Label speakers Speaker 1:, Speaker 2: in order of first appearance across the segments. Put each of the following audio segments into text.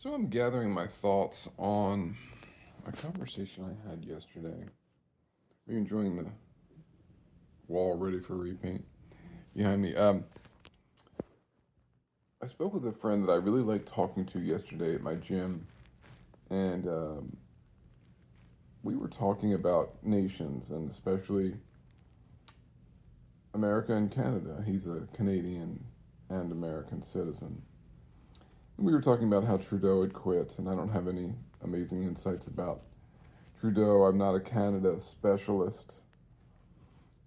Speaker 1: So I'm gathering my thoughts on a conversation I had yesterday. Are you enjoying the wall ready for repaint behind me? I spoke with a friend that I really liked talking to yesterday at my gym, and we were talking about nations and especially America and Canada. He's a Canadian and American citizen. And we were talking about how Trudeau had quit, and I don't have any amazing insights about Trudeau. I'm not a Canada specialist,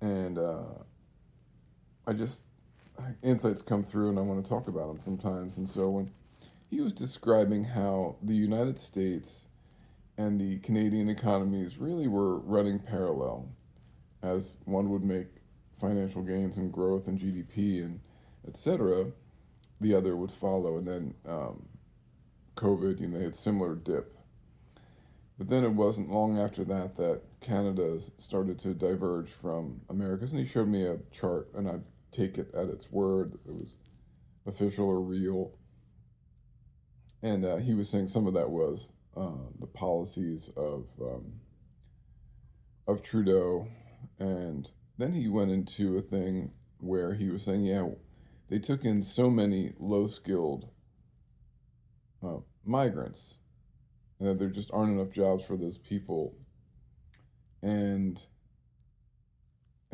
Speaker 1: and I just insights come through and I want to talk about them sometimes. And so when he was describing how the United States and the Canadian economies really were running parallel, as one would make financial gains and growth and GDP and etc., the other would follow. And then COVID, they had similar dip. But then it wasn't long after that that Canada started to diverge from America's. And he showed me a chart, and I take it at its word. It was official or real. And he was saying some of that was the policies of Trudeau. And then he went into a thing where he was saying, yeah, they took in so many low skilled migrants, and that there just aren't enough jobs for those people. And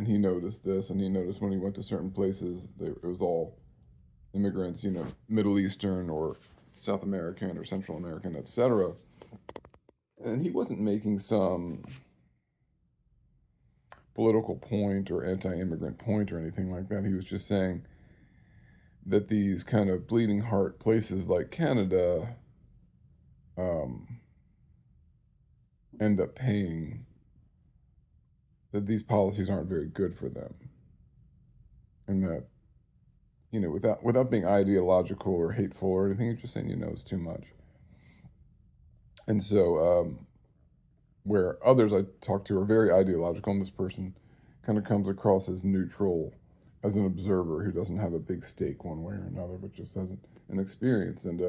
Speaker 1: he noticed this, and he noticed when he went to certain places, it was all immigrants, Middle Eastern or South American or Central American, etc. And he wasn't making some political point or anti-immigrant point or anything like that. He was just saying that these kind of bleeding heart places like Canada um, end up paying, that these policies aren't very good for them, and that without being ideological or hateful or anything, he's just saying it's too much. And so where others I talk to are very ideological, and this person kind of comes across as neutral, as an observer who doesn't have a big stake one way or another, but just has an experience. And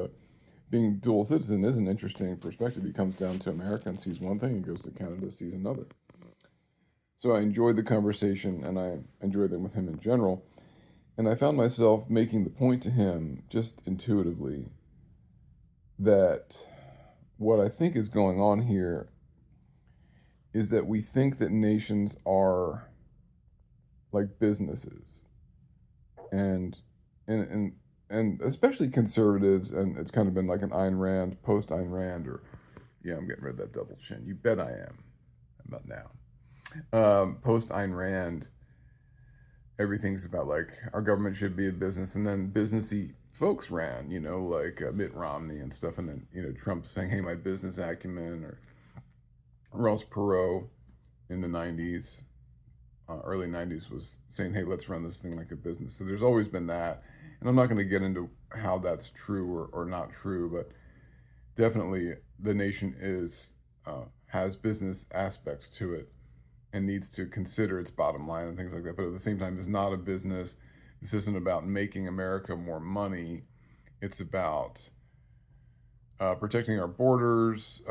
Speaker 1: being dual citizen is an interesting perspective. He comes down to America and sees one thing, and goes to Canada, sees another. So I enjoyed the conversation, and I enjoyed them with him in general. And I found myself making the point to him just intuitively that what I think is going on here is that we think that nations are like businesses, and and and especially conservatives, and it's kind of been like an Ayn Rand, post Ayn Rand, or yeah, I'm getting rid of that double chin. You bet I am. How about now? Post Ayn Rand, everything's about like our government should be a business, and then businessy folks ran, like Mitt Romney and stuff, and then Trump saying, "Hey, my business acumen," or Ross Perot in the '90s, early '90s, was saying, "Hey, let's run this thing like a business." So there's always been that, and I'm not going to get into how that's true or not true, but definitely the nation has business aspects to it and needs to consider its bottom line and things like that. But at the same time, it's not a business. This isn't about making America more money. It's about protecting our borders,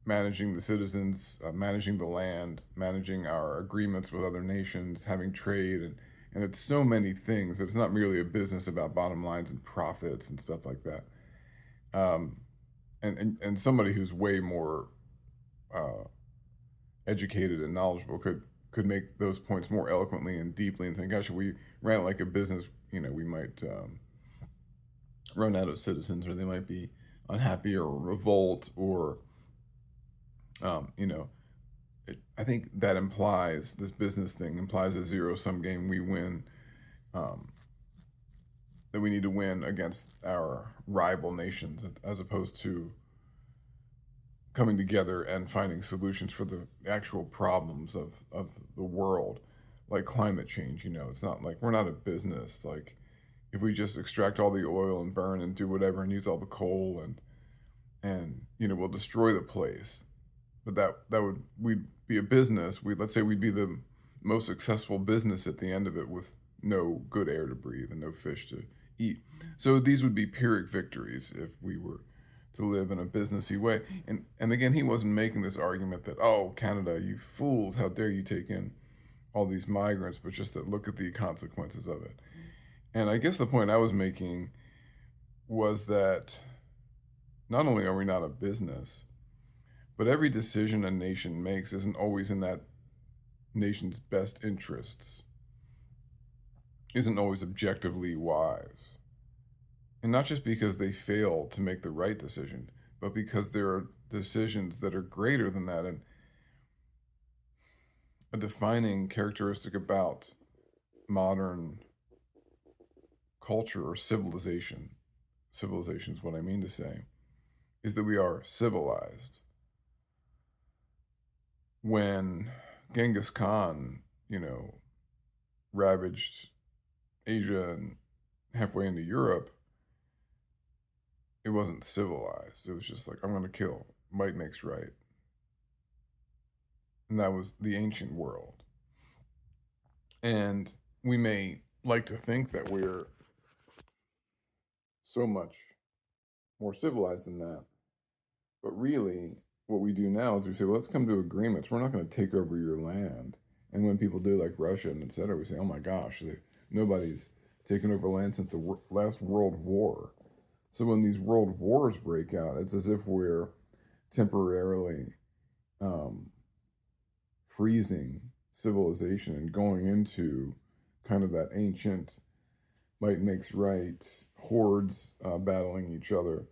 Speaker 1: managing the citizens, managing the land, managing our agreements with other nations, having trade, and it's so many things that it's not merely a business about bottom lines and profits and stuff like that. Um, and somebody who's way more uh, educated and knowledgeable could make those points more eloquently and deeply, and saying, "Gosh, if we ran it like a business, we might run out of citizens, or they might be unhappy or revolt, or um, you know, I think that implies this business thing implies a zero sum game. We win, um, that we need to win against our rival nations, as opposed to coming together and finding solutions for the actual problems of the world, like climate change. It's not like we're not a business. Like, if we just extract all the oil and burn and do whatever and use all the coal, and we'll destroy the place. But that would we'd be a business. Let's say we'd be the most successful business at the end of it, with no good air to breathe and no fish to eat. So these would be Pyrrhic victories if we were to live in a businessy way. And again, he wasn't making this argument that, oh, Canada, you fools, how dare you take in all these migrants, but just that look at the consequences of it. And I guess the point I was making was that not only are we not a business, but every decision a nation makes isn't always in that nation's best interests, isn't always objectively wise. And not just because they fail to make the right decision, but because there are decisions that are greater than that. And a defining characteristic about modern culture or civilization is what I mean to say, is that we are civilized. When Genghis Khan, ravaged Asia and halfway into Europe, it wasn't civilized. It was just like, I'm going to kill. Might makes right. And that was the ancient world. And we may like to think that we're so much more civilized than that. But really, what we do now is we say, well, let's come to agreements. We're not going to take over your land. And when people do, like Russia and et cetera, we say, oh my gosh, nobody's taken over land since the last World War. So when these world wars break out, it's as if we're temporarily freezing civilization and going into kind of that ancient might makes right hordes battling each other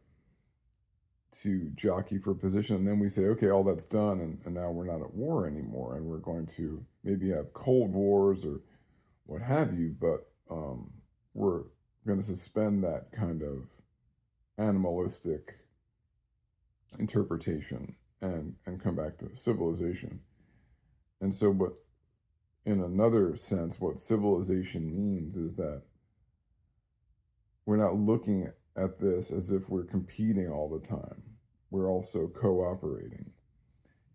Speaker 1: to jockey for position. And then we say, okay, all that's done, and now we're not at war anymore, and we're going to maybe have cold wars or what have you, but we're going to suspend that kind of animalistic interpretation and come back to civilization. And so, but in another sense, what civilization means is that we're not looking at this as if we're competing all the time. We're also cooperating.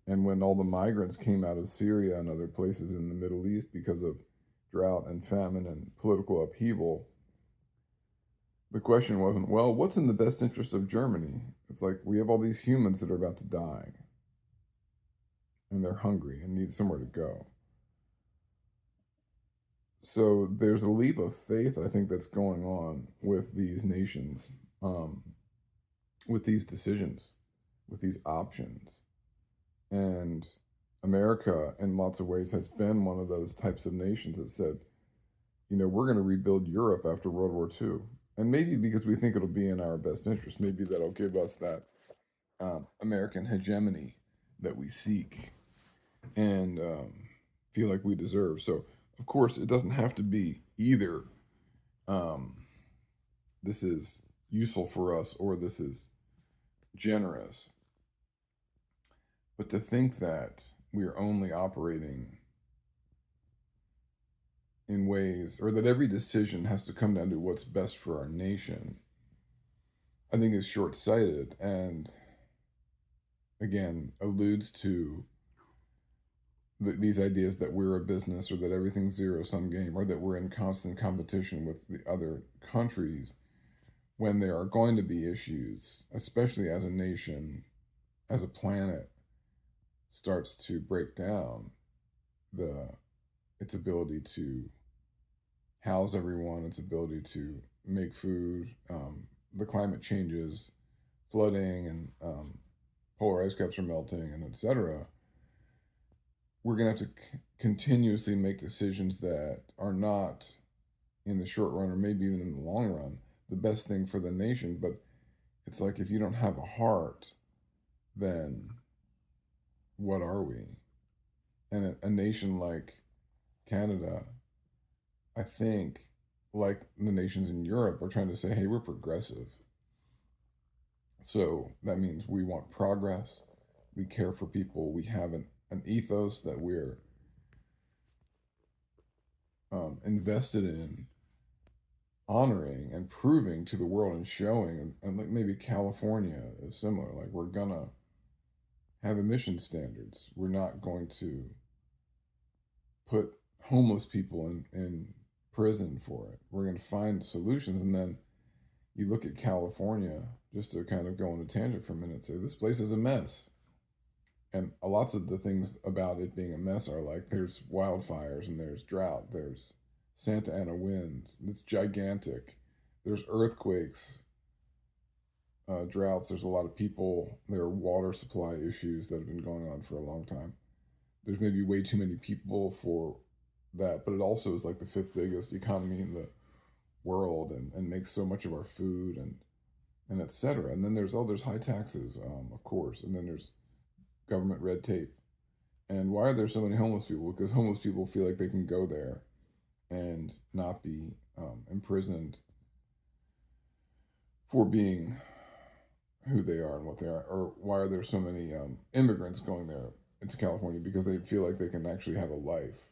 Speaker 1: And when all the migrants came out of Syria and other places in the Middle East because of drought and famine and political upheaval, the question wasn't, well, what's in the best interest of Germany? It's like, we have all these humans that are about to die, and they're hungry and need somewhere to go. So there's a leap of faith, I think, that's going on with these nations, with these decisions, with these options. And America, in lots of ways, has been one of those types of nations that said, we're going to rebuild Europe after World War II. And maybe because we think it'll be in our best interest, maybe that'll give us that American hegemony that we seek and feel like we deserve. So, of course, it doesn't have to be either this is useful for us or this is generous. But to think that we are only operating in ways, or that every decision has to come down to what's best for our nation, I think is short sighted and, again, alludes to these ideas that we're a business or that everything's zero sum game or that we're in constant competition with the other countries when there are going to be issues, especially as a nation, as a planet starts to break down its ability to house everyone, its ability to make food, the climate changes, flooding, and polar ice caps are melting, and etc. We're going to have to continuously make decisions that are not, in the short run or maybe even in the long run, the best thing for the nation. But it's like, if you don't have a heart, then what are we? And a nation like Canada, I think, like the nations in Europe, are trying to say, hey, we're progressive. So that means we want progress. We care for people. We have an ethos that we're invested in honoring and proving to the world and showing. And like maybe California is similar. Like, we're going to have emission standards. We're not going to put homeless people in prison for it. We're going to find solutions. And then you look at California, just to kind of go on a tangent for a minute, say this place is a mess. And lots of the things about it being a mess are like there's wildfires and there's drought, there's Santa Ana winds, it's gigantic, there's earthquakes, droughts, there's a lot of people, there are water supply issues that have been going on for a long time. There's maybe way too many people for that, but it also is like the fifth biggest economy in the world and makes so much of our food and etc. And then there's high taxes, of course, and then there's government red tape. And why are there so many homeless people? Because homeless people feel like they can go there and not be imprisoned for being who they are and what they are. Or why are there so many immigrants going there into California? Because they feel like they can actually have a life.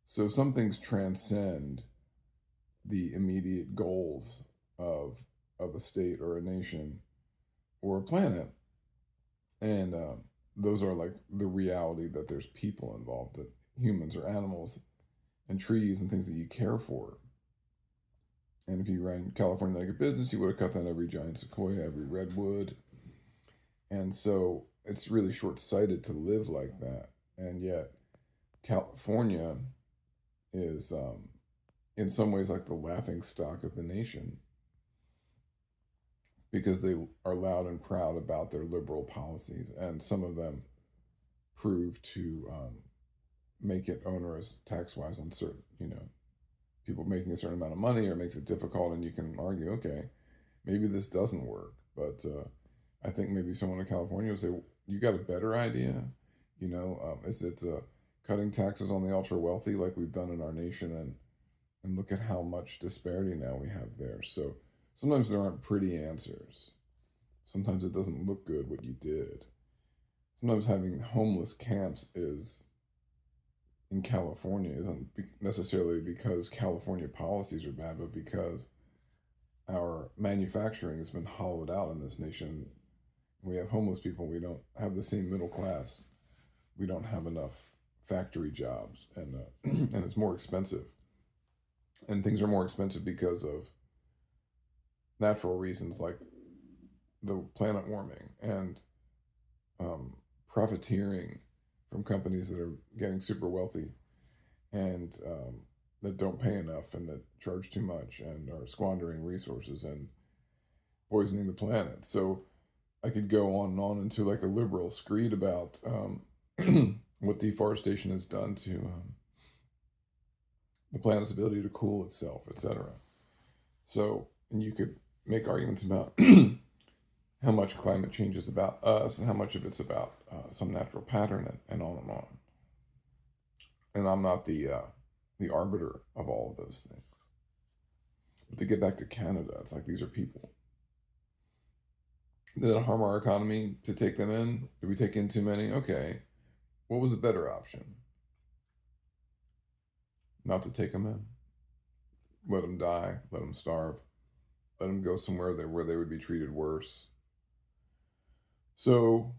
Speaker 1: So some things transcend the immediate goals of a state or a nation or a planet, and those are like the reality that there's people involved, that humans or animals and trees and things that you care for. And if you ran California like a business, you would have cut down every giant sequoia, every redwood. And so it's really short sighted to live like that. And yet, California is, in some ways, like the laughing stock of the nation because they are loud and proud about their liberal policies. And some of them prove to make it onerous tax wise on certain, people making a certain amount of money, or makes it difficult. And you can argue, okay, maybe this doesn't work. But I think maybe someone in California would say, you got a better idea? Is it cutting taxes on the ultra wealthy like we've done in our nation? And look at how much disparity now we have there. So sometimes there aren't pretty answers. Sometimes it doesn't look good what you did. Sometimes having homeless camps in California isn't necessarily because California policies are bad, but because our manufacturing has been hollowed out in this nation. We have homeless people. We don't have the same middle class. We don't have enough factory jobs, and and it's more expensive. And things are more expensive because of natural reasons like the planet warming and profiteering from companies that are getting super wealthy and that don't pay enough and that charge too much and are squandering resources and poisoning the planet. So I could go on and on into like a liberal screed about what deforestation has done to the planet's ability to cool itself, etc. So, and you could make arguments about how much climate change is about us and how much of it's about some natural pattern and on and on. And I'm not the arbiter of all of those things. But to get back to Canada, it's like these are people. Did it harm our economy to take them in? Did we take in too many? Okay. What was the better option? Not to take them in. Let them die. Let them starve. Let them go somewhere where they would be treated worse. So,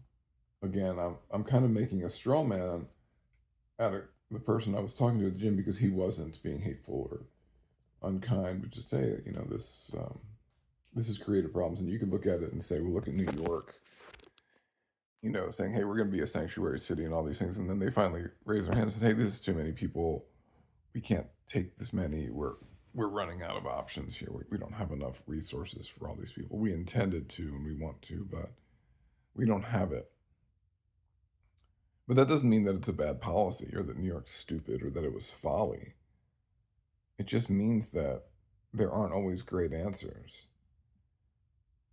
Speaker 1: again, I'm kind of making a straw man out of the person I was talking to at the gym because he wasn't being hateful or unkind, but just say, this has created problems. And you could look at it and say, well, look at New York, saying, hey, we're going to be a sanctuary city and all these things. And then they finally raise their hands and say, hey, this is too many people. We can't take this many. We're running out of options here. We don't have enough resources for all these people. We intended to and we want to, but we don't have it. But that doesn't mean that it's a bad policy or that New York's stupid or that it was folly. It just means that there aren't always great answers.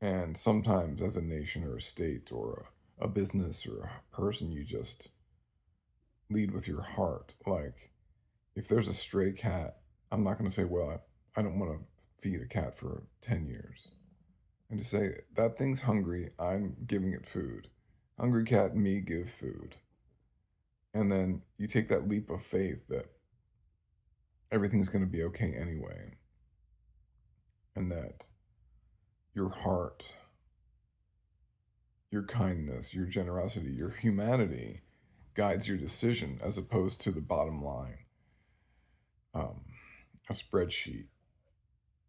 Speaker 1: And sometimes, as a nation or a state or a business or a person, you just lead with your heart. Like, if there's a stray cat, I'm not going to say, well, I don't want to feed a cat for 10 years. And to say, that thing's hungry, I'm giving it food. Hungry cat, me give food. And then you take that leap of faith that everything's going to be okay anyway. And that your heart, your kindness, your generosity, your humanity guides your decision as opposed to the bottom line, a spreadsheet,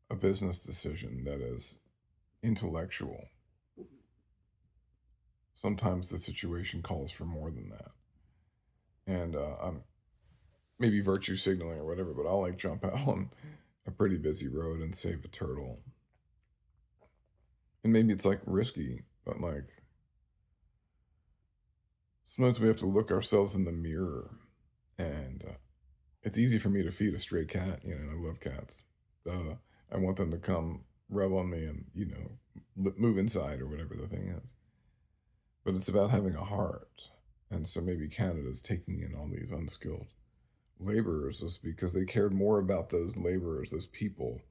Speaker 1: a business decision that is intellectual, sometimes the situation calls for more than that. And I'm maybe virtue signaling or whatever, but I'll like jump out on a pretty busy road and save a turtle. And maybe it's like risky, but like sometimes we have to look ourselves in the mirror. And it's easy for me to feed a stray cat, and I love cats. I want them to come rub on me and, move inside or whatever the thing is. But it's about having a heart. And so maybe Canada's taking in all these unskilled laborers was because they cared more about those laborers, those people,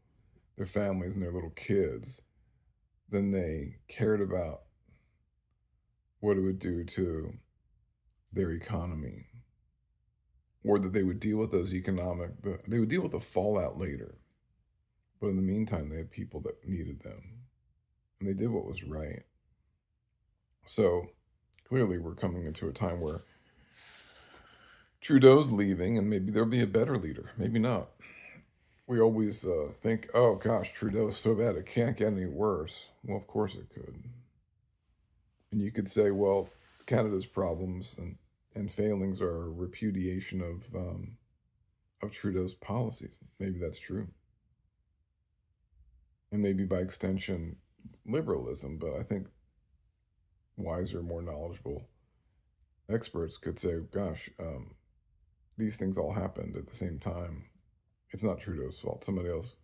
Speaker 1: their families, and their little kids than they cared about what it would do to their economy, or that they would deal with they would deal with the fallout later. But in the meantime, they had people that needed them, and they did what was right. So clearly, we're coming into a time where Trudeau's leaving, and maybe there'll be a better leader. Maybe not. We always think, oh gosh, Trudeau's so bad, it can't get any worse. Well, of course it could. And you could say, well, Canada's problems and failings are a repudiation of Trudeau's policies. Maybe that's true. And maybe by extension, liberalism. But I think wiser, more knowledgeable experts could say, gosh, these things all happened at the same time. It's not Trudeau's fault. Somebody else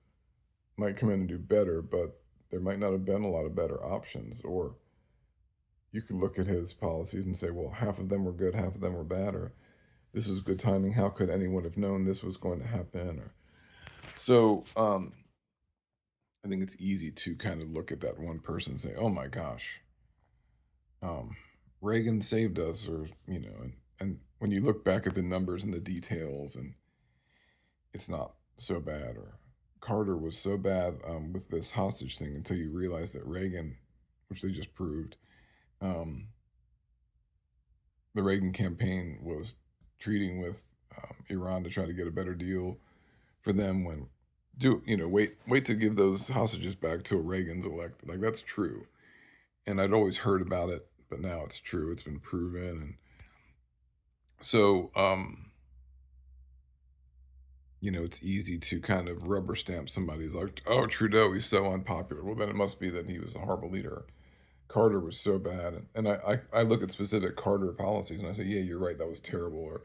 Speaker 1: might come in and do better, but there might not have been a lot of better options. Or you could look at his policies and say, well, half of them were good, half of them were bad, or this was good timing. How could anyone have known this was going to happen? Or so I think it's easy to kind of look at that one person and say, oh my gosh, um, Reagan saved us, or, and when you look back at the numbers and the details, and it's not so bad, or Carter was so bad with this hostage thing until you realize that Reagan, which they just proved, um, the Reagan campaign was treating with Iran to try to get a better deal for them when wait to give those hostages back till Reagan's elected. Like, that's true. And I'd always heard about it, but now it's true. It's been proven. And so it's easy to kind of rubber stamp somebody who's like, oh, Trudeau, he's so unpopular. Well, then it must be that he was a horrible leader. Carter was so bad. And I look at specific Carter policies and I say, yeah, you're right, that was terrible. Or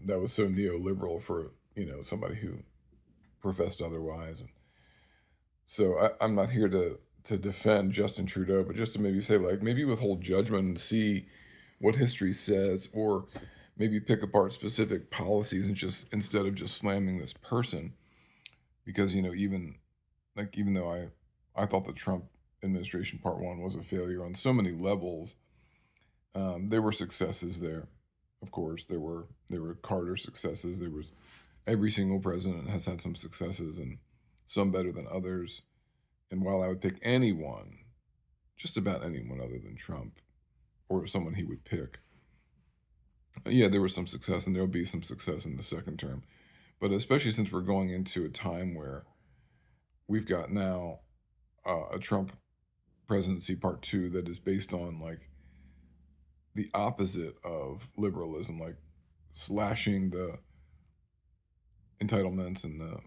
Speaker 1: that was so neoliberal for, somebody who professed otherwise. And so I'm not here to defend Justin Trudeau, but just to maybe say, like, maybe withhold judgment and see what history says, or maybe pick apart specific policies and just, instead of just slamming this person, because even though I thought the Trump administration part one was a failure on so many levels, there were successes there. Of course, there were Carter successes. There was every single president has had some successes, and some better than others. And while I would pick anyone, just about anyone other than Trump, or someone he would pick, yeah, there was some success, and there'll be some success in the second term. But especially since we're going into a time where we've got now a Trump presidency part two that is based on like the opposite of liberalism, like slashing the entitlements and the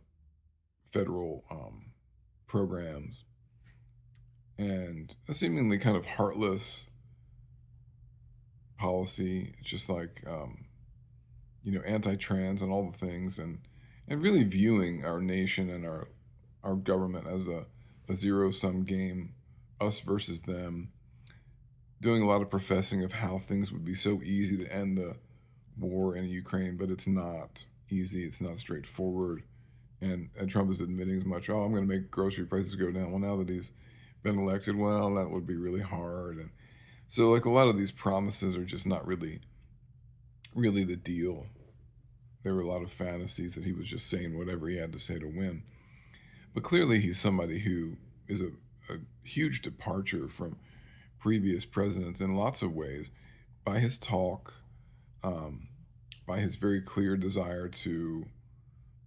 Speaker 1: federal programs, and a seemingly kind of heartless policy. It's just like anti-trans and all the things, and really viewing our nation and our government as a zero-sum game, us versus them. Doing a lot of professing of how things would be so easy to end the war in Ukraine, but it's not easy. It's not straightforward. And Trump is admitting as much. Oh, I'm going to make grocery prices go down. Well, now that he's been elected, well, that would be really hard. And so, like, a lot of these promises are just not really the deal. There were a lot of fantasies that he was just saying whatever he had to say to win. But clearly, he's somebody who is a huge departure from previous presidents in lots of ways, by his talk, by his very clear desire to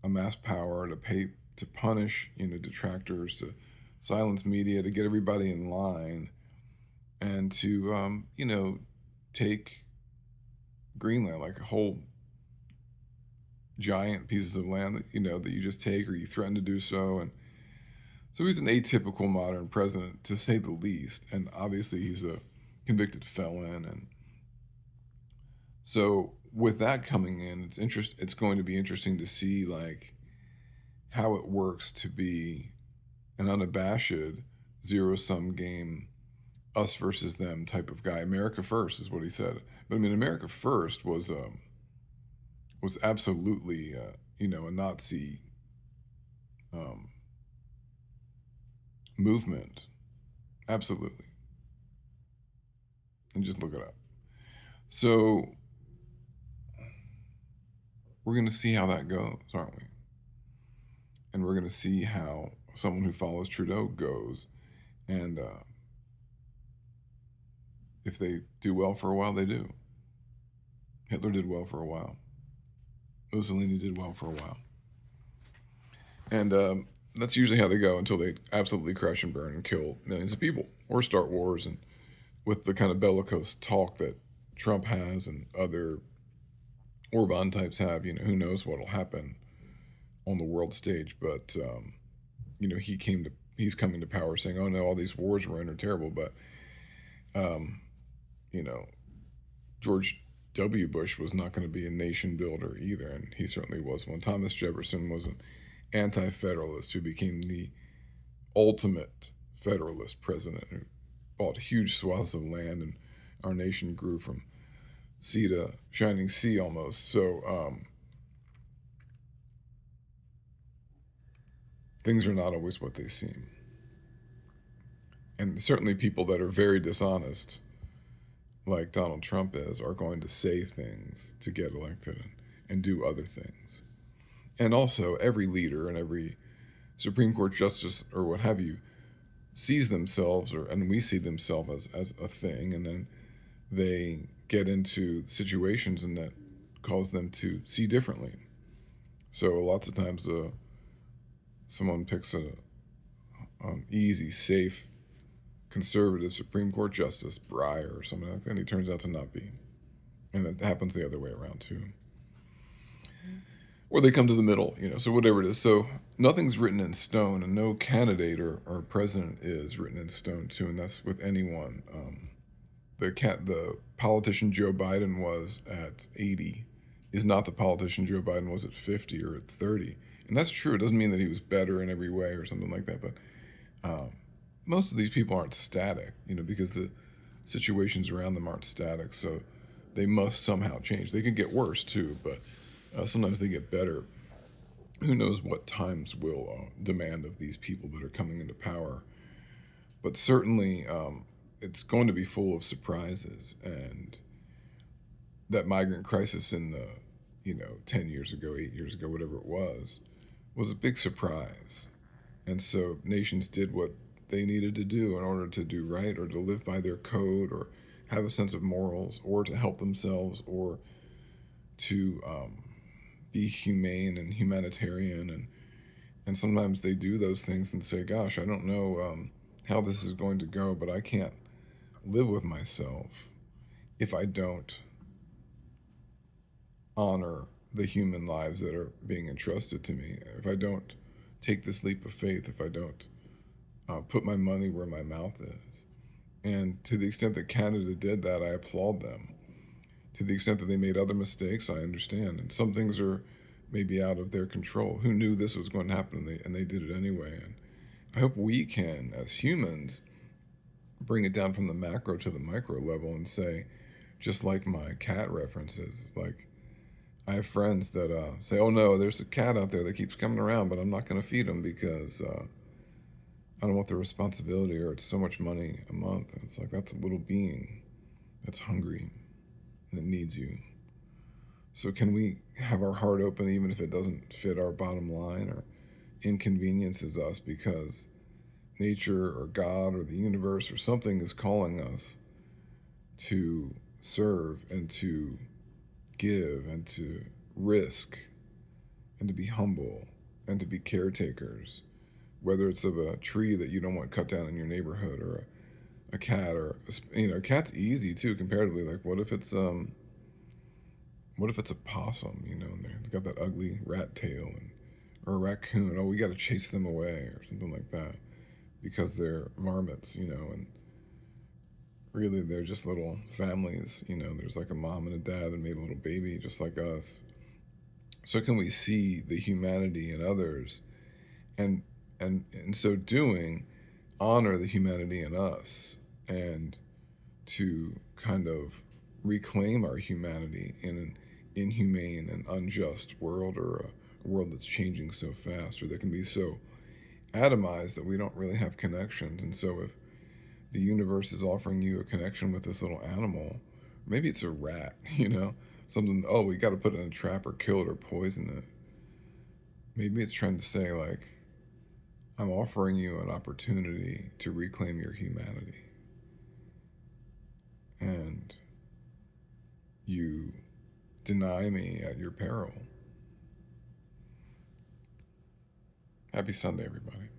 Speaker 1: amass power, to punish, detractors, to silence media, to get everybody in line, and to, take Greenland, like a whole giant pieces of land that that you just take or you threaten to do so. And so he's an atypical modern president, to say the least. And obviously, he's a convicted felon. And so, with that coming in, It's going to be interesting to see like how it works to be an unabashed zero sum game, us versus them type of guy. America first is what he said. But I mean, America first was absolutely a Nazi um, movement. Absolutely. And just look it up. So we're going to see how that goes, aren't we? And we're going to see how someone who follows Trudeau goes. And if they do well for a while, they do. Hitler did well for a while. Mussolini did well for a while. And that's usually how they go until they absolutely crash and burn and kill millions of people or start wars. And with the kind of bellicose talk that Trump has and other Orban types have, who knows what'll happen on the world stage. But he's coming to power saying, "Oh no, all these wars we're in are terrible." But um, you know, George W. Bush was not going to be a nation builder either, and he certainly was one. Thomas Jefferson was an anti-federalist who became the ultimate federalist president, who bought huge swaths of land, and our nation grew from sea to shining sea almost. So things are not always what they seem. And certainly people that are very dishonest, like Donald Trump is, are going to say things to get elected and do other things. And also, every leader and every Supreme Court justice or what have you sees themselves, and we see themselves as a thing, and then they get into situations and that cause them to see differently. So lots of times, someone picks a easy, safe, conservative Supreme Court justice, Breyer or something like that, and he turns out to not be. And it happens the other way around too. Or they come to the middle, so whatever it is. So nothing's written in stone, and no candidate or president is written in stone too, and that's with anyone. The politician Joe Biden was at 80 is not the politician Joe Biden was at 50 or at 30. And that's true. It doesn't mean that he was better in every way or something like that, but most of these people aren't static, because the situations around them aren't static. So they must somehow change. They can get worse too, but sometimes they get better. Who knows what times will demand of these people that are coming into power? But certainly, it's going to be full of surprises. And that migrant crisis in the, 10 years ago, 8 years ago, whatever it was a big surprise. And so nations did what they needed to do in order to do right, or to live by their code, or have a sense of morals, or to help themselves, or to be humane and humanitarian. And sometimes they do those things and say, gosh, I don't know how this is going to go, but I can't live with myself if I don't honor the human lives that are being entrusted to me, if I don't take this leap of faith, if I don't put my money where my mouth is. And to the extent that Canada did that, I applaud them. To the extent that they made other mistakes, I understand. And some things are maybe out of their control. Who knew this was going to happen? And they did it anyway. And I hope we can, as humans, bring it down from the macro to the micro level and say, just like my cat references, like I have friends that say, "Oh no, there's a cat out there that keeps coming around, but I'm not going to feed him because I don't want the responsibility, or it's so much money a month." And it's like, that's a little being that's hungry and it needs you. So can we have our heart open even if it doesn't fit our bottom line or inconveniences us, because nature or God or the universe or something is calling us to serve and to give and to risk and to be humble and to be caretakers, whether it's of a tree that you don't want cut down in your neighborhood, or a cat, or a cat's easy too comparatively. Like, what if it's a possum, and they've got that ugly rat tail, or a raccoon? Oh, we got to chase them away or something like that because they're varmints, and really they're just little families. There's like a mom and a dad and made a little baby just like us. So can we see the humanity in others, and in so doing, honor the humanity in us, and to kind of reclaim our humanity in an inhumane and unjust world, or a world that's changing so fast, or that can be so atomized that we don't really have connections. And so if the universe is offering you a connection with this little animal, maybe it's a rat, something, oh, we got to put it in a trap or kill it or poison it. Maybe it's trying to say, like, I'm offering you an opportunity to reclaim your humanity, and you deny me at your peril. Happy Sunday, everybody.